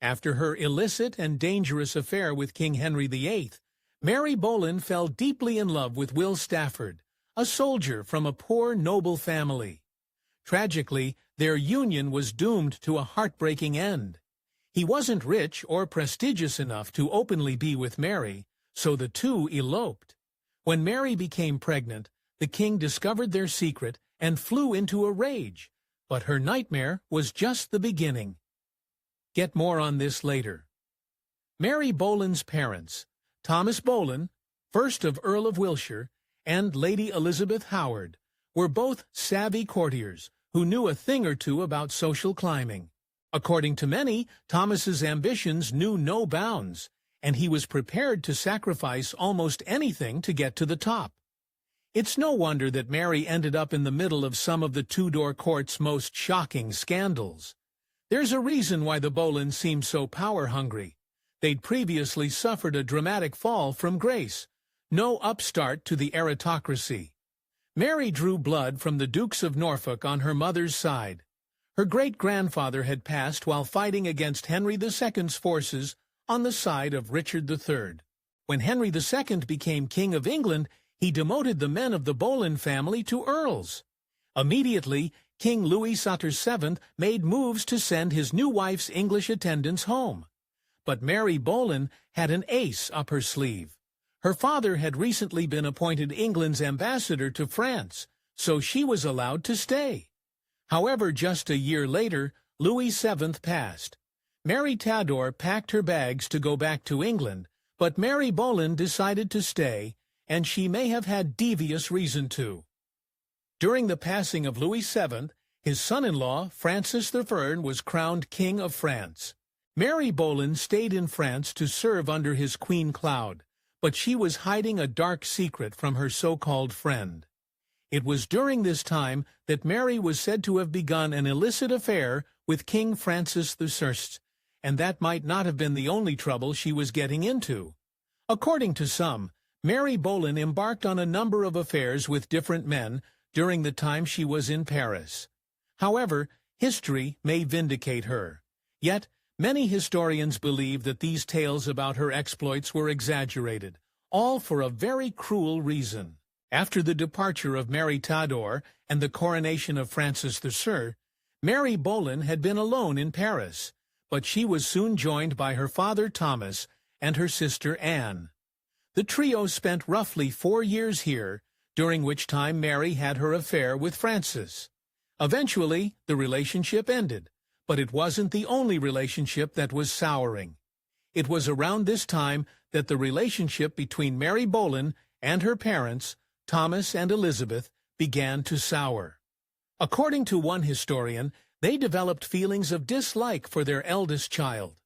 After her illicit and dangerous affair with King Henry VIII, Mary Boleyn fell deeply in love with Will Stafford, a soldier from a poor noble family. Tragically, their union was doomed to a heartbreaking end. He wasn't rich or prestigious enough to openly be with Mary, so the two eloped. When Mary became pregnant, the king discovered their secret and flew into a rage, but her nightmare was just the beginning. Get more on this later. Mary Boleyn's parents, Thomas Boleyn, 1st of Earl of Wiltshire, and Lady Elizabeth Howard, were both savvy courtiers who knew a thing or two about social climbing. According to many, Thomas's ambitions knew no bounds, and he was prepared to sacrifice almost anything to get to the top. It's no wonder that Mary ended up in the middle of some of the Tudor court's most shocking scandals. There's a reason why the Boleyns seemed so power-hungry. They'd previously suffered a dramatic fall from grace, no upstart to the aristocracy. Mary drew blood from the Dukes of Norfolk on her mother's side. Her great-grandfather had passed while fighting against Henry II's forces on the side of Richard III. When Henry II became King of England, he demoted the men of the Boleyn family to earls. Immediately, King Louis VII made moves to send his new wife's English attendants home. But Mary Boleyn had an ace up her sleeve. Her father had recently been appointed England's ambassador to France, so she was allowed to stay. However, just a year later, Louis VII passed. Mary Tador packed her bags to go back to England, but Mary Boleyn decided to stay, and she may have had devious reason to. During the passing of Louis VII, his son-in-law, Francis I, was crowned King of France. Mary Boleyn stayed in France to serve under his Queen Claude, but she was hiding a dark secret from her so-called friend. It was during this time that Mary was said to have begun an illicit affair with King Francis I, and that might not have been the only trouble she was getting into. According to some, Mary Boleyn embarked on a number of affairs with different men during the time she was in Paris. However, history may vindicate her. Yet, many historians believe that these tales about her exploits were exaggerated, all for a very cruel reason. After the departure of Mary Tador and the coronation of Francis I, Mary Boleyn had been alone in Paris, but she was soon joined by her father Thomas and her sister Anne. The trio spent roughly 4 years here, during which time Mary had her affair with Francis. Eventually, the relationship ended, but it wasn't the only relationship that was souring. It was around this time that the relationship between Mary Boleyn and her parents, Thomas and Elizabeth, began to sour. According to one historian, they developed feelings of dislike for their eldest child.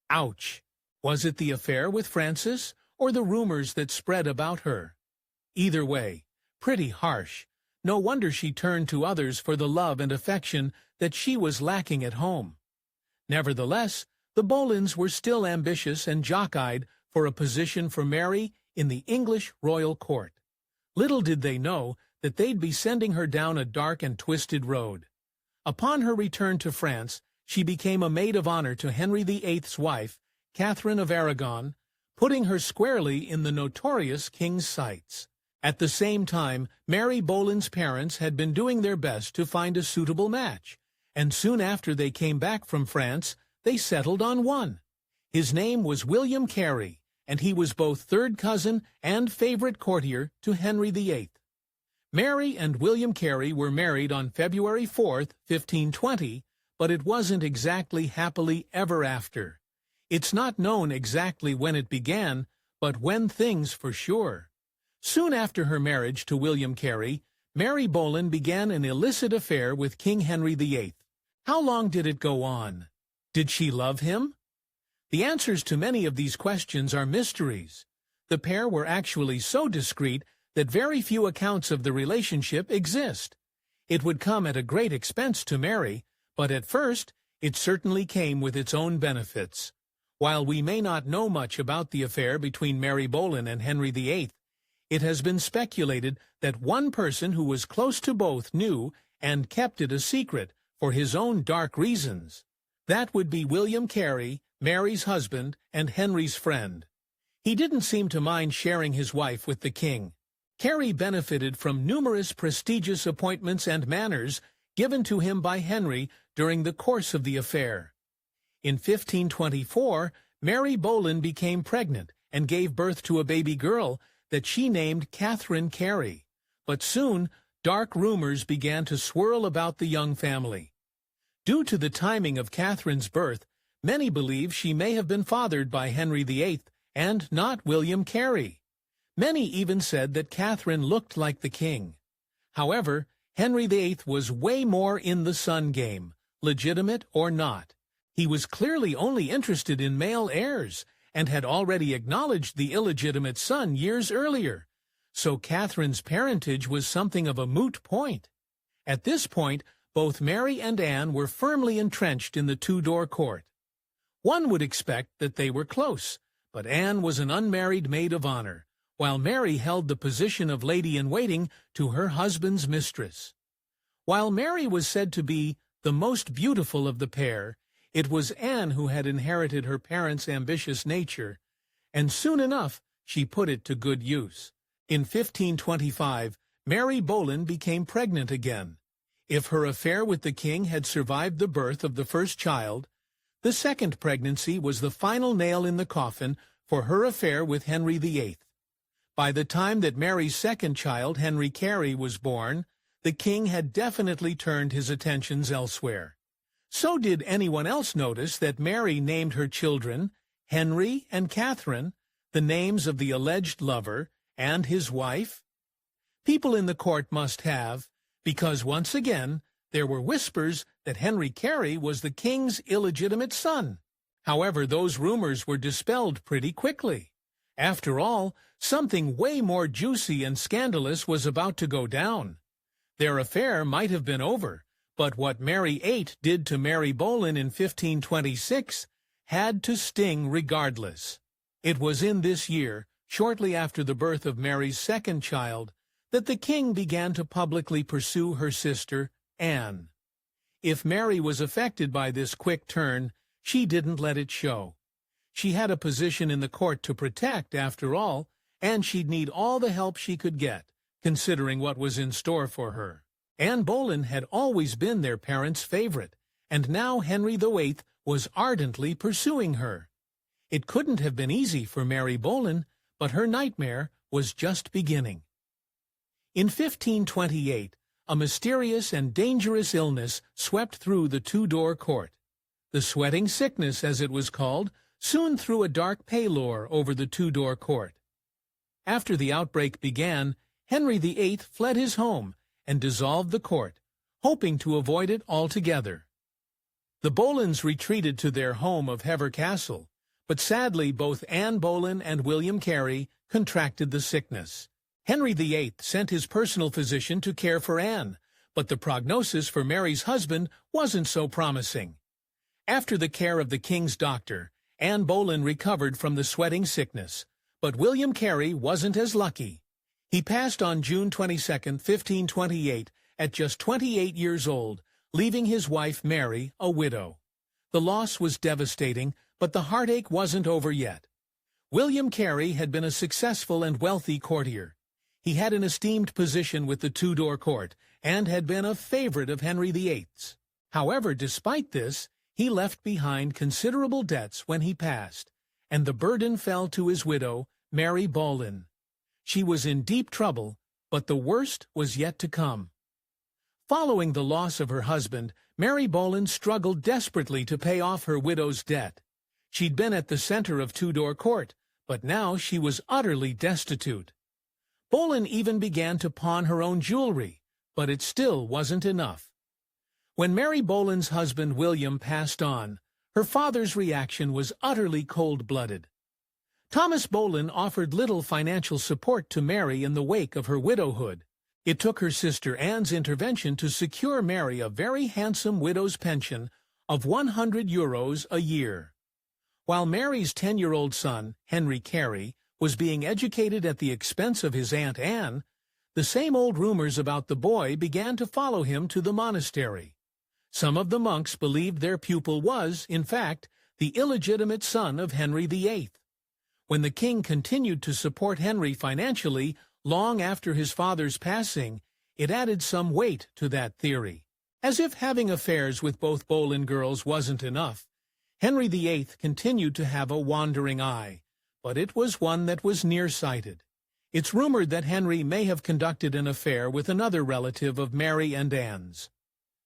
Ouch! Was it the affair with Francis, or the rumors that spread about her? Either way, pretty harsh. No wonder she turned to others for the love and affection that she was lacking at home. Nevertheless, the Boleyns were still ambitious and jock-eyed for a position for Mary in the English royal court. Little did they know that they'd be sending her down a dark and twisted road. Upon her return to France, she became a maid of honor to Henry VIII's wife, Catherine of Aragon, putting her squarely in the notorious king's sights. At the same time, Mary Boleyn's parents had been doing their best to find a suitable match, and soon after they came back from France, they settled on one. His name was William Carey, and he was both third cousin and favorite courtier to Henry VIII. Mary and William Carey were married on February 4th, 1520, but it wasn't exactly happily ever after. It's not known exactly when it began, but when things for sure. Soon after her marriage to William Carey, Mary Boleyn began an illicit affair with King Henry VIII. How long did it go on? Did she love him? The answers to many of these questions are mysteries. The pair were actually so discreet that very few accounts of the relationship exist. It would come at a great expense to Mary, but at first, it certainly came with its own benefits. While we may not know much about the affair between Mary Boleyn and Henry VIII, it has been speculated that one person who was close to both knew and kept it a secret for his own dark reasons. That would be William Carey, Mary's husband and Henry's friend. He didn't seem to mind sharing his wife with the king. Carey benefited from numerous prestigious appointments and manors given to him by Henry during the course of the affair. In 1524, Mary Boleyn became pregnant and gave birth to a baby girl that she named Catherine Carey. But soon, dark rumors began to swirl about the young family. Due to the timing of Catherine's birth, many believe she may have been fathered by Henry VIII and not William Carey. Many even said that Catherine looked like the king. However, Henry VIII was way more in the son game, legitimate or not. He was clearly only interested in male heirs and had already acknowledged the illegitimate son years earlier, so Catherine's parentage was something of a moot point. At this point, both Mary and Anne were firmly entrenched in the Tudor court. One would expect that they were close, but Anne was an unmarried maid of honor, while Mary held the position of lady-in-waiting to her husband's mistress. While Mary was said to be the most beautiful of the pair, it was Anne who had inherited her parents' ambitious nature, and soon enough she put it to good use. In 1525, Mary Boleyn became pregnant again. If her affair with the king had survived the birth of the first child, the second pregnancy was the final nail in the coffin for her affair with Henry VIII. By the time that Mary's second child, Henry Carey, was born, the king had definitely turned his attentions elsewhere. So did anyone else notice that Mary named her children Henry and Catherine, the names of the alleged lover, and his wife? People in the court must have, because once again, there were whispers that Henry Carey was the king's illegitimate son. However, those rumors were dispelled pretty quickly. After all, something way more juicy and scandalous was about to go down. Their affair might have been over, but what Mary VIII did to Mary Boleyn in 1526 had to sting regardless. It was in this year, shortly after the birth of Mary's second child, that the king began to publicly pursue her sister, Anne. If Mary was affected by this quick turn, she didn't let it show. She had a position in the court to protect, after all, and she'd need all the help she could get, considering what was in store for her. Anne Boleyn had always been their parents' favorite, and now Henry VIII was ardently pursuing her. It couldn't have been easy for Mary Boleyn, but her nightmare was just beginning. In 1528, a mysterious and dangerous illness swept through the Tudor court. The sweating sickness, as it was called, soon threw a dark pallor over the Tudor court. After the outbreak began, Henry VIII fled his home and dissolved the court, hoping to avoid it altogether. The Boleyns retreated to their home of Hever Castle, but sadly both Anne Boleyn and William Carey contracted the sickness. Henry VIII sent his personal physician to care for Anne, but the prognosis for Mary's husband wasn't so promising. After the care of the king's doctor, Anne Boleyn recovered from the sweating sickness, but William Carey wasn't as lucky. He passed on June 22, 1528, at just 28 years old, leaving his wife Mary a widow. The loss was devastating, but the heartache wasn't over yet. William Carey had been a successful and wealthy courtier. He had an esteemed position with the Tudor court and had been a favorite of Henry VIII's. However, despite this, he left behind considerable debts when he passed, and the burden fell to his widow, Mary Boleyn. She was in deep trouble, but the worst was yet to come. Following the loss of her husband, Mary Boleyn struggled desperately to pay off her widow's debt. She'd been at the center of Tudor court, but now she was utterly destitute. Boleyn even began to pawn her own jewelry, but it still wasn't enough. When Mary Boleyn's husband William passed on, her father's reaction was utterly cold-blooded. Thomas Boleyn offered little financial support to Mary in the wake of her widowhood. It took her sister Anne's intervention to secure Mary a very handsome widow's pension of €100 a year. While Mary's 10-year-old son, Henry Carey, was being educated at the expense of his Aunt Anne, the same old rumors about the boy began to follow him to the monastery. Some of the monks believed their pupil was, in fact, the illegitimate son of Henry VIII. When the king continued to support Henry financially long after his father's passing, it added some weight to that theory. As if having affairs with both Boleyn girls wasn't enough, Henry VIII continued to have a wandering eye, but it was one that was nearsighted. It's rumored that Henry may have conducted an affair with another relative of Mary and Anne's.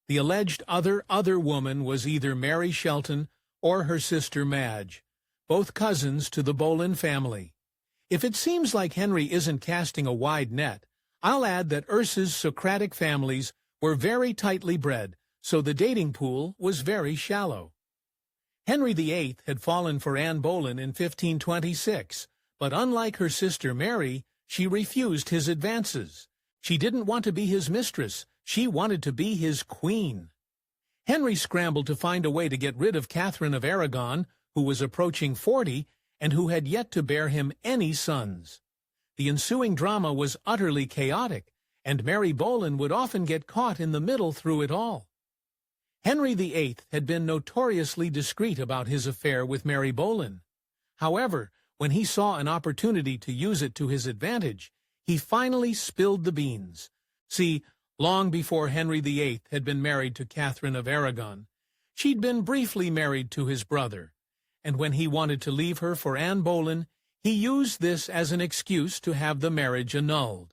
The alleged other woman was either Mary Shelton or her sister Madge, both cousins to the Boleyn family. If it seems like Henry isn't casting a wide net, I'll add that Ursa's Socratic families were very tightly bred, so the dating pool was very shallow. Henry VIII had fallen for Anne Boleyn in 1526, but unlike her sister Mary, she refused his advances. She didn't want to be his mistress, she wanted to be his queen. Henry scrambled to find a way to get rid of Catherine of Aragon, who was approaching 40 and who had yet to bear him any sons. The ensuing drama was utterly chaotic, and Mary Boleyn would often get caught in the middle through it all. Henry VIII had been notoriously discreet about his affair with Mary Boleyn. However, when he saw an opportunity to use it to his advantage, he finally spilled the beans. See, long before Henry VIII had been married to Catherine of Aragon, she'd been briefly married to his brother, and when he wanted to leave her for Anne Boleyn, he used this as an excuse to have the marriage annulled.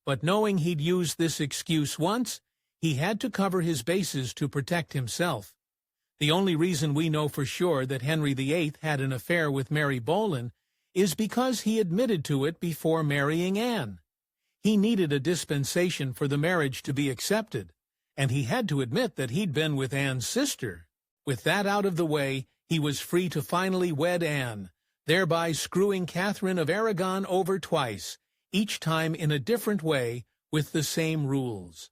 But knowing he'd used this excuse once, he had to cover his bases to protect himself. The only reason we know for sure that Henry VIII had an affair with Mary Boleyn is because he admitted to it before marrying Anne. He needed a dispensation for the marriage to be accepted, and he had to admit that he'd been with Anne's sister. With that out of the way, he was free to finally wed Anne, thereby screwing Catherine of Aragon over twice, each time in a different way, with the same rules.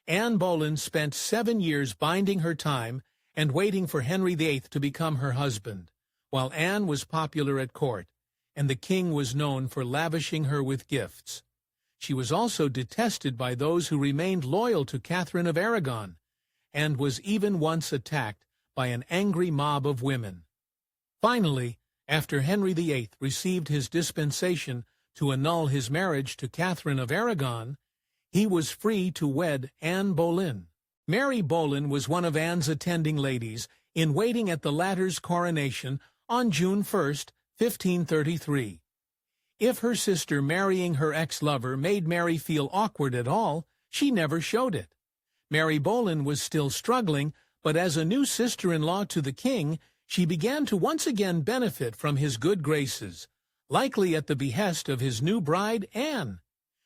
Anne Boleyn spent 7 years biding her time and waiting for Henry VIII to become her husband, while Anne was popular at court, and the king was known for lavishing her with gifts. She was also detested by those who remained loyal to Catherine of Aragon, and was even once attacked by an angry mob of women. Finally, after Henry VIII received his dispensation to annul his marriage to Catherine of Aragon, he was free to wed Anne Boleyn. Mary Boleyn was one of Anne's attending ladies in waiting at the latter's coronation on June 1, 1533. If her sister marrying her ex-lover made Mary feel awkward at all, she never showed it. Mary Boleyn was still struggling, but as a new sister-in-law to the king, she began to once again benefit from his good graces, likely at the behest of his new bride, Anne.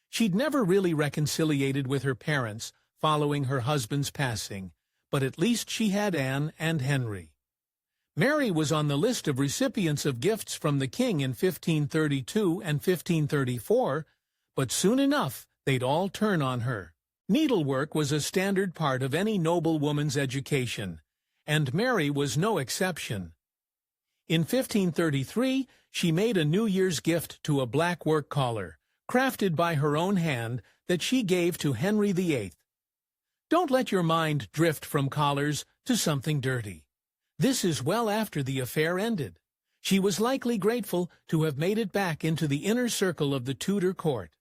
She'd never really reconciliated with her parents following her husband's passing, but at least she had Anne and Henry. Mary was on the list of recipients of gifts from the king in 1532 and 1534, but soon enough they'd all turn on her. Needlework was a standard part of any noblewoman's education, and Mary was no exception. In 1533, she made a New Year's gift to a black work collar, crafted by her own hand, that she gave to Henry VIII. Don't let your mind drift from collars to something dirty. This is well after the affair ended. She was likely grateful to have made it back into the inner circle of the Tudor court.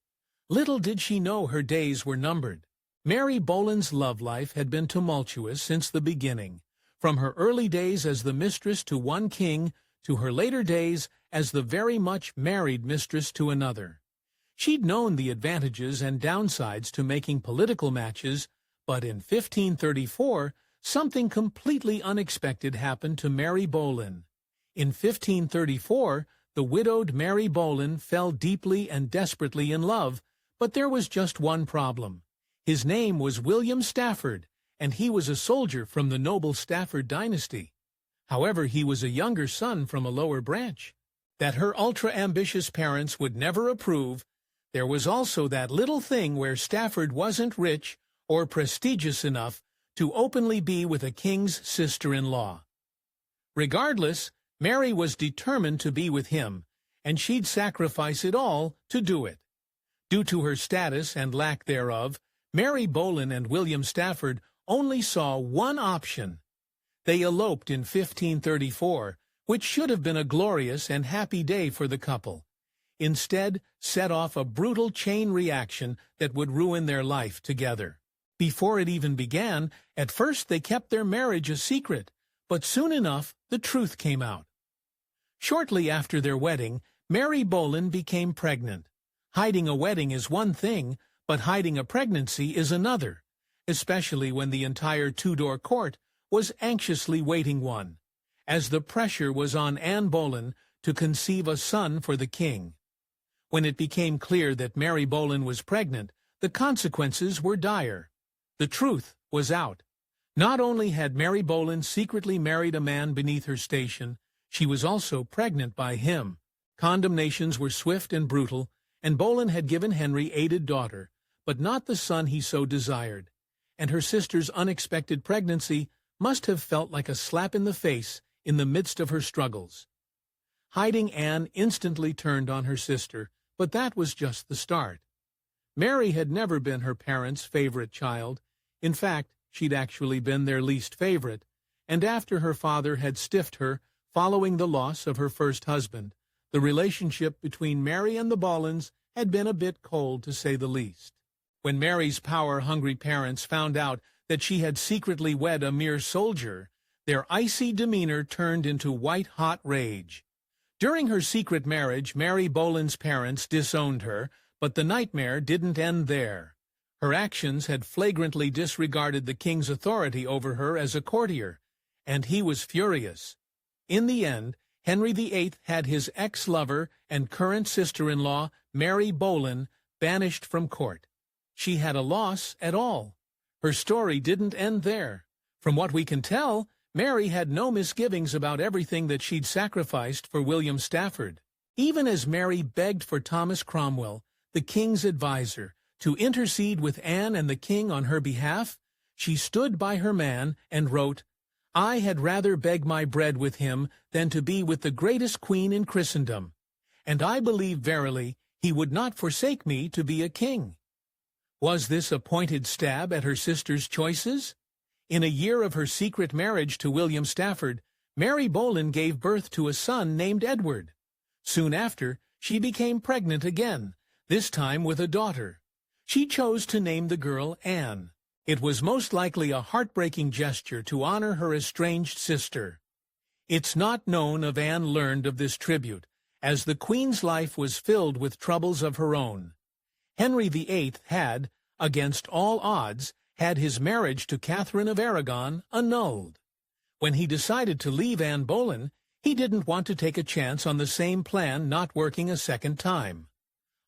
Little did she know her days were numbered. Mary Boleyn's love life had been tumultuous since the beginning, from her early days as the mistress to one king to her later days as the very much married mistress to another. She'd known the advantages and downsides to making political matches, but in 1534, something completely unexpected happened to Mary Boleyn. In 1534, the widowed Mary Boleyn fell deeply and desperately in love, but there was just one problem. His name was William Stafford, and he was a soldier from the noble Stafford dynasty. However, he was a younger son from a lower branch. That her ultra-ambitious parents would never approve, there was also that little thing where Stafford wasn't rich or prestigious enough to openly be with a king's sister-in-law. Regardless, Mary was determined to be with him, and she'd sacrifice it all to do it. Due to her status and lack thereof, Mary Boleyn and William Stafford only saw one option. They eloped in 1534, which should have been a glorious and happy day for the couple. Instead, set off a brutal chain reaction that would ruin their life together. Before it even began, at first they kept their marriage a secret, but soon enough the truth came out. Shortly after their wedding, Mary Boleyn became pregnant. Hiding a wedding is one thing, but hiding a pregnancy is another, especially when the entire Tudor court was anxiously waiting one, as the pressure was on Anne Boleyn to conceive a son for the king. When it became clear that Mary Boleyn was pregnant, the consequences were dire. The truth was out. Not only had Mary Boleyn secretly married a man beneath her station, she was also pregnant by him. Condemnations were swift and brutal, and Boleyn had given Henry aided daughter, but not the son he so desired, and her sister's unexpected pregnancy must have felt like a slap in the face in the midst of her struggles. Hiding Anne instantly turned on her sister, but that was just the start. Mary had never been her parents' favorite child. In fact, she'd actually been their least favorite, and after her father had stiffed her following the loss of her first husband, the relationship between Mary and the Boleyns had been a bit cold, to say the least. When Mary's power-hungry parents found out that she had secretly wed a mere soldier, their icy demeanor turned into white-hot rage. During her secret marriage, Mary Boleyn's parents disowned her, but the nightmare didn't end there. Her actions had flagrantly disregarded the king's authority over her as a courtier, and he was furious. In the end, Henry VIII had his ex-lover and current sister-in-law, Mary Boleyn, banished from court. She had a loss at all. Her story didn't end there. From what we can tell, Mary had no misgivings about everything that she'd sacrificed for William Stafford. Even as Mary begged for Thomas Cromwell, the king's adviser, to intercede with Anne and the king on her behalf, she stood by her man and wrote, "I had rather beg my bread with him than to be with the greatest queen in Christendom, and I believe verily he would not forsake me to be a king." Was this a pointed stab at her sister's choices? In a year of her secret marriage to William Stafford, Mary Boleyn gave birth to a son named Edward. Soon after, she became pregnant again, this time with a daughter. She chose to name the girl Anne. It was most likely a heartbreaking gesture to honor her estranged sister. It's not known if Anne learned of this tribute, as the Queen's life was filled with troubles of her own. Henry VIII had, against all odds, had his marriage to Catherine of Aragon annulled. When he decided to leave Anne Boleyn, he didn't want to take a chance on the same plan not working a second time.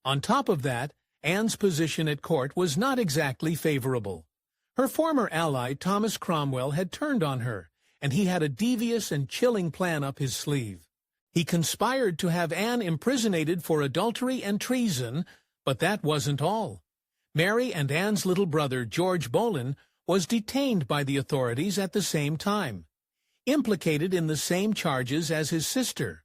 On top of that, Anne's position at court was not exactly favorable. Her former ally, Thomas Cromwell, had turned on her, and he had a devious and chilling plan up his sleeve. He conspired to have Anne imprisoned for adultery and treason, but that wasn't all. Mary and Anne's little brother, George Boleyn, was detained by the authorities at the same time, implicated in the same charges as his sister.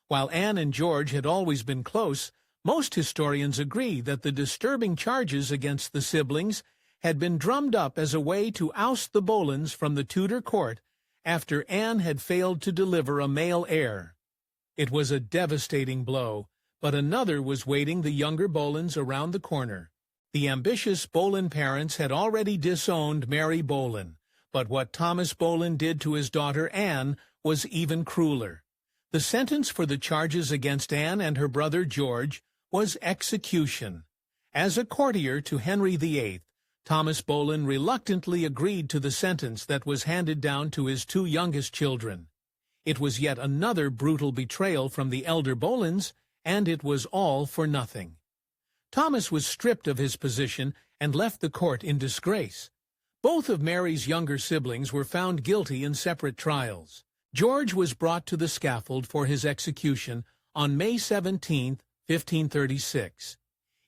While Anne and George had always been close, most historians agree that the disturbing charges against the siblings had been drummed up as a way to oust the Boleyns from the Tudor court after Anne had failed to deliver a male heir. It was a devastating blow, but another was waiting the younger Boleyns around the corner. The ambitious Boleyn parents had already disowned Mary Boleyn, but what Thomas Boleyn did to his daughter Anne was even crueler. The sentence for the charges against Anne and her brother George was execution. As a courtier to Henry VIII, Thomas Boleyn reluctantly agreed to the sentence that was handed down to his two youngest children. It was yet another brutal betrayal from the elder Boleyns, and it was all for nothing. Thomas was stripped of his position and left the court in disgrace. Both of Mary's younger siblings were found guilty in separate trials. George was brought to the scaffold for his execution on May 17, 1536.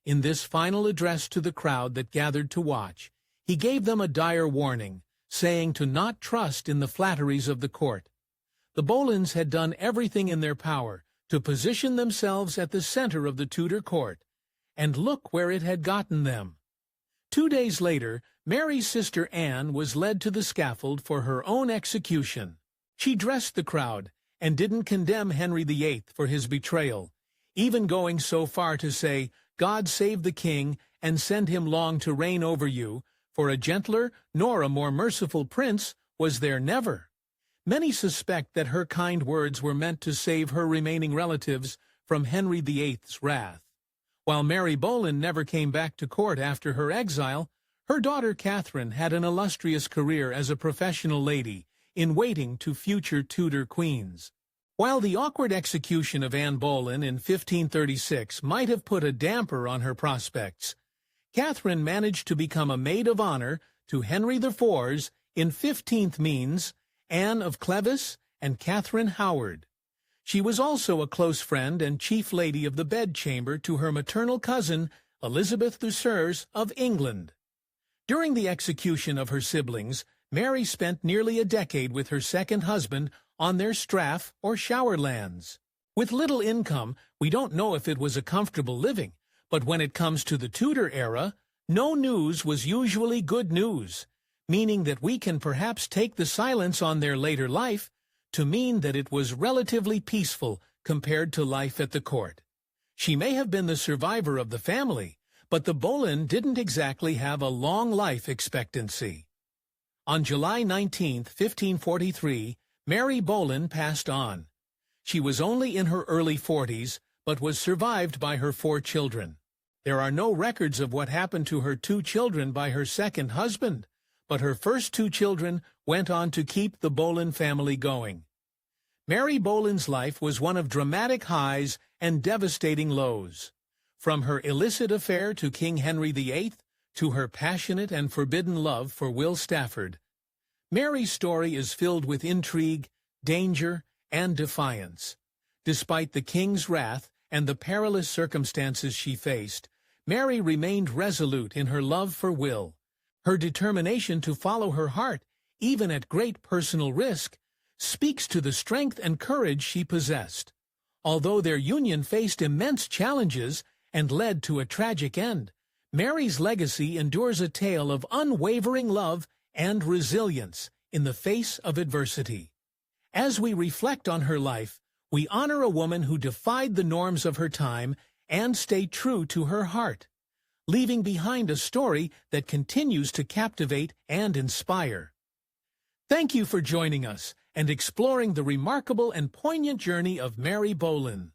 In this final address to the crowd that gathered to watch, he gave them a dire warning, saying to not trust in the flatteries of the court. The Boleyns had done everything in their power to position themselves at the center of the Tudor court, and look where it had gotten them. 2 days later, Mary's sister Anne was led to the scaffold for her own execution. She dressed the crowd and didn't condemn Henry VIII for his betrayal, even going so far to say, "God save the king and send him long to reign over you, for a gentler nor a more merciful prince was there never." Many suspect that her kind words were meant to save her remaining relatives from Henry VIII's wrath. While Mary Boleyn never came back to court after her exile, her daughter Catherine had an illustrious career as a professional lady in waiting to future Tudor queens. While the awkward execution of Anne Boleyn in 1536 might have put a damper on her prospects, Catherine managed to become a maid of honor to Henry IV's in 15th means, Anne of Cleves and Catherine Howard. She was also a close friend and chief lady of the bedchamber to her maternal cousin, Elizabeth II of England. During the execution of her siblings, Mary spent nearly a decade with her second husband on their strath or shower lands. With little income, we don't know if it was a comfortable living, but when it comes to the Tudor era, no news was usually good news, meaning that we can perhaps take the silence on their later life to mean that it was relatively peaceful compared to life at the court. She may have been the survivor of the family, but the Boleyn didn't exactly have a long life expectancy. On July 19, 1543, Mary Boleyn passed on. She was only in her early 40s, but was survived by her 4 children. There are no records of what happened to her 2 children by her second husband, but her first 2 children went on to keep the Boleyn family going. Mary Boleyn's life was one of dramatic highs and devastating lows. From her illicit affair to King Henry VIII, to her passionate and forbidden love for Will Stafford, Mary's story is filled with intrigue, danger, and defiance. Despite the king's wrath and the perilous circumstances she faced, Mary remained resolute in her love for Will. Her determination to follow her heart, even at great personal risk, speaks to the strength and courage she possessed. Although their union faced immense challenges and led to a tragic end, Mary's legacy endures a tale of unwavering love and resilience in the face of adversity. As we reflect on her life, we honor a woman who defied the norms of her time and stayed true to her heart, leaving behind a story that continues to captivate and inspire. Thank you for joining us and exploring the remarkable and poignant journey of Mary Boleyn.